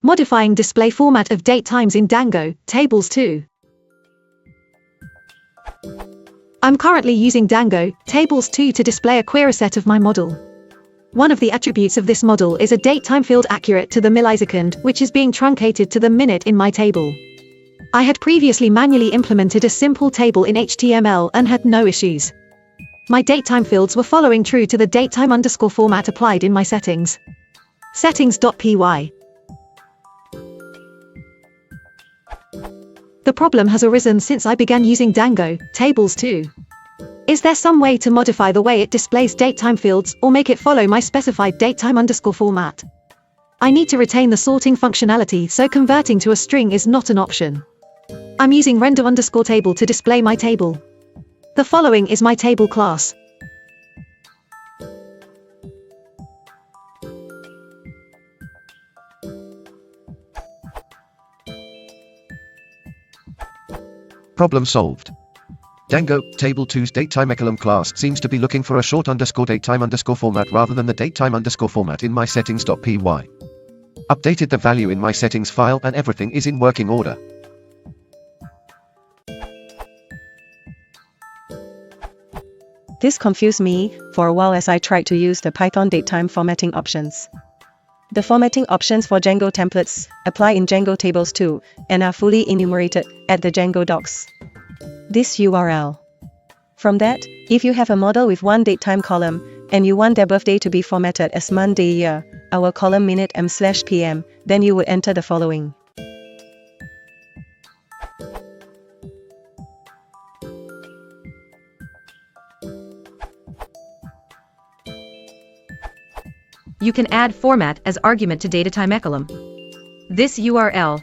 Modifying display format of DateTimes in django-tables2. I'm currently using django-tables2 to display a query set of my model. One of the attributes of this model is a datetime field accurate to the millisecond, which is being truncated to the minute in my table. I had previously manually implemented a simple table in HTML and had no issues. My datetime fields were following true to the datetime_ format applied in my settings. Settings.py. The problem has arisen since I began using django-tables2. Is there some way to modify the way it displays datetime fields or make it follow my specified datetime_ format? I need to retain the sorting functionality, so converting to a string is not an option. I'm using render_table to display my table. The following is my table class. Problem solved. Django-table2's datetime class seems to be looking for a short _datetime_ format rather than the datetime_ format in my settings.py. Updated the value in my settings file and everything is in working order. This confused me for a while as I tried to use the Python datetime formatting options. The formatting options for Django templates apply in django-tables2 and are fully enumerated at the Django docs. This URL. From that, if you have a model with one datetime column and you want their birthday to be formatted as month, day, year, hour, column, minute, m/pm, then you would enter the following. You can add format as argument to DateTimes. This URL